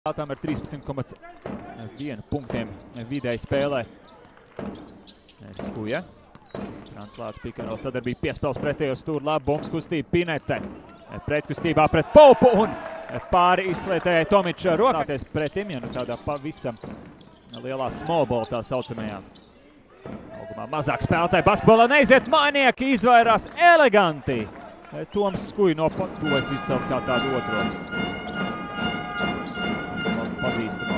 Ar 13,1 punktiem vidēji spēlē. Skuja. Frants Lācis Pikano sadarbība piespēles pretējo stūri, labi bumbas kustība Pinete. Pretkustībā pret Popu un pāri izslētējai Tomiča rokāties pretim, ja nu tādā pavisam lielā smallball tā saucamajā. Augumā mazāk spēlētāji basketbolā neiziet, mainieki izvairās eleganti. Toms Skuja no tos izcelt kā tādu otro. Pazīstamo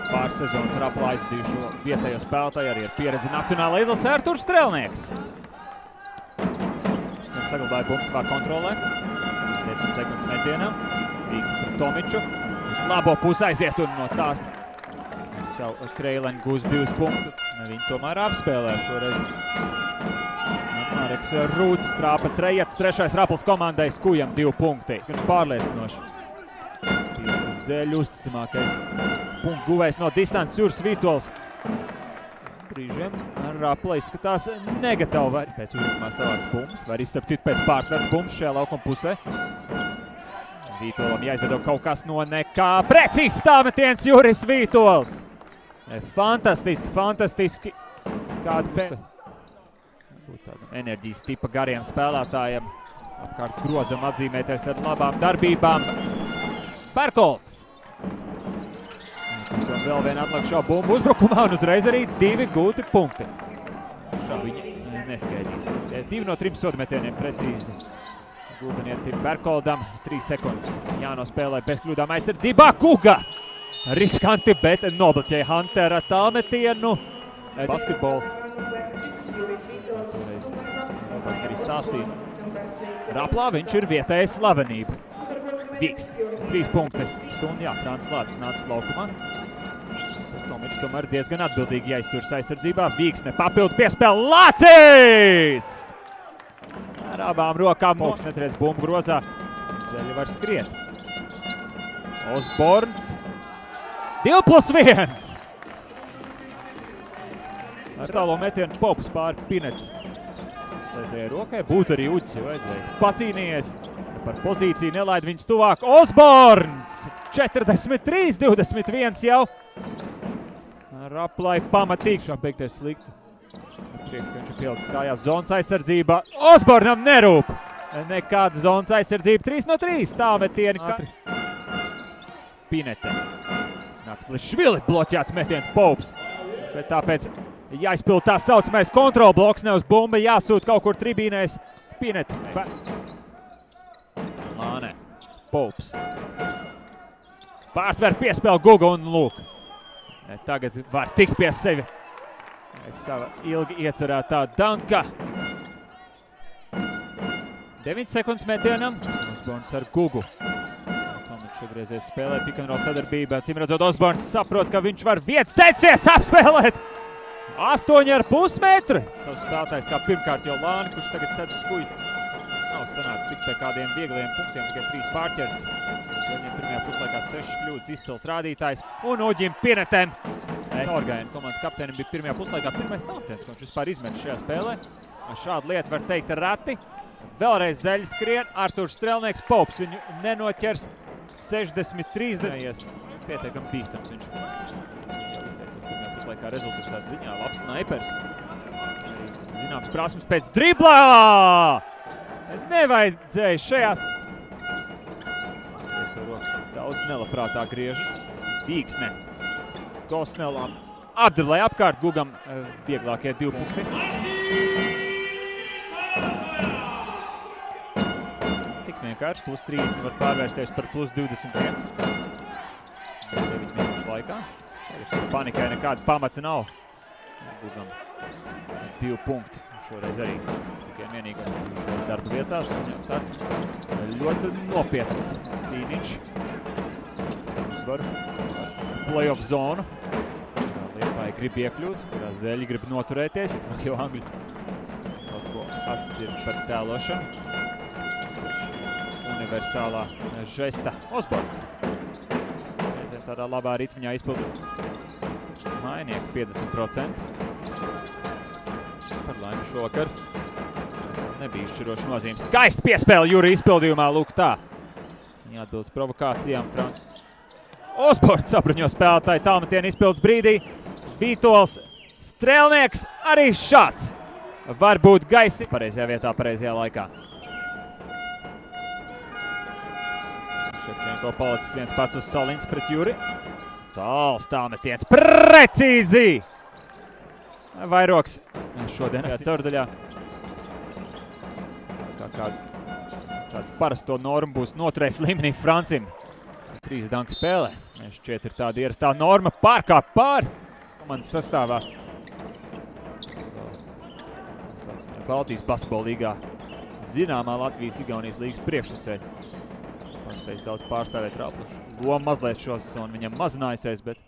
pāris sezonas Rapla aizvadījušo vietējo spēlētāju, arī ar pieredzi nacionālā izlasē Arturs Strelnieks. Saglabāja bumbas savā kontrolē. 10 sekundes metienam. Vīksni pret Tomiču. Uz labo pusi aiziet un no tās ar savu Kreileni gūs 2 punktus. Viņi tomēr apspēlē šoreiz. Mareks Rūts trāpa trejats, trešais Raplas komandai Skujam 2 punkti. Pārliecinoši. Zeļu uzticamākais punktu guvējs no distances Juris Vītols. Brīžiem Rapla izskatās negatīvi. Var pēc uzlikumā savākt bumbas, var izstarp citu pēc pārtvērt bumbas šajā laukuma pusē. Vītolam jāizvedo kaut kas no nekā. Precīzi stāvmetiens Juris Vītols. Fantastiski, fantastiski. Kāda pēc tādam enerģijas tipa gariem spēlētājiem. Apkārt grozam atzīmēties ar labām darbībām. Berkolts. Vēl viena atlikušā bumbu uzbrukumā un uzreiz arī 2 gūti punkti. Šā viņa neskaidīs. 2 no 3 sodmetieniem precīzi. Gulbenietim Berkoldam 3 sekundes. Jānospēlē bez kļūdām aizsardzībā. Kuga! Riskanti, bet nobloķēja Huntera tālmetienu. Basketbolu. Tāpēc arī stāstīja. Raplā viņš ir vietējais slavenība. Vīksni. 3 punkti stundu, jā, Frants Lācis nācis laukumā. Tomičs tomēr diezgan atbildīgi jāizturas aizsardzībā. Vīksne papildu piespēle Lācis! Ar abām rokām Moks netriec bumbu grozā. Zeļa var skriet. Osborns. 2+1! Ar tālo metienu Pops pāri Pinets. Slētēja rokai. Būtu arī Uģis, jo vajadzējis. Pacīnījies. Par pozīciju nelaid viņus tuvāk. Osborns! 43-21 jau. Raplai pamatīgi. Šā beigties slikti. Prieks, ka viņš ir pielicis kājās zonas aizsardzībā. Osbornam nerūp. Nekāda zonas aizsardzība. 3 no 3. Tālmetieni. Pinete. Nācvlišvili bloķēts metiens Pops. Bet tāpēc jāizpild tā saucamais kontrolbloks. Ne uz bumba jāsūt kaut kur tribīnēs. Pinete. Māne. Pops. Pārtver piespēle Guga un lūk. Tagad var tikt pie sevi. Sava ilgi iecerētā danka. 9 sekundes metienam. Osborns ar Gugu. Tomičs šobrīzies spēlē pikanrola sadarbībā. Cimredzot Osborns saprot, ka viņš var vietas teicies apspēlēt. 8,5 metri. Savs spēlētājs kā pirmkārt jau Lāni, kurš tagad sedz Skuju. Nav sanācis tik pie kādiem viegliem punktiem, tikai 3 pārķerts. Viņam pirmajā puslaikā 6 kļūdas izcils rādītājs. Un Uģim Pinetem. Orgaina komandas kapteinim bija pirmajā puslaikā pirmais tālmetiens, ko viņš vispār izmet šajā spēlē. Šādu lietu var teikt rati. Vēlreiz Zeļa skrien. Arturs Strelnieks. Pops viņu nenoķers. 60-30. Pietiekami bīstams viņš. Pirmajā puslaikā rezultātā ziņā labs snaipers. Zināms prasmes pēc driblā! Nevajadzēja šajās. Daudz nelabprātāk griežas. Vīksne. Gosnelam apdriblēja apkārt. Gugam vieglākie 2 punkti. Tik vienkārši. +30 var pārvērsties par +21. 9 minūšu laikā. Panikai nekāda pamata nav. Gugam 2 punkti. Šoreiz arī tikai vienīgā darba vietās. Tāds ļoti nopietns cīniņš. Uzvar playoff zonu. Liepāja grib iekļūt, kurā Zeļi grib noturēties. Jo Angļi kaut ko atcirst par tēlošanu. Universālā žesta Osborns. Reizēm tādā labā ritmiņā izpildu mainieku 50%. Par laimi šokar. Nebija izšķiroša nozīme. Skaisti piespēle Juri izpildījumā, lūk tā. Viņa atbildes provokācijām, Frants. Osborns sabruņo spēlētāji tālmetienu izpildes brīdī. Vītols Strēlnieks arī šāds. Varbūt gaisi pareizajā vietā, pareizajā laikā. Ševčenko palicis viens pats uz soliņas pret Juri. Tāls tālmetiens, precīzi! Vairoks šodien caurdaļā. Kādu parasto normu būs noturējis līmenī Francim. 3 danku spēlē. Šķiet ir tāda ierastā norma pārkāp pār. Komandas sastāvā. Baltijas basketbola līgā zināmā Latvijas-Igaunijas līgas priekšsacēja. Spējis daudz pārstāvēt rāpluši. Loma mazliet šo sezonu viņam mazinājusies, bet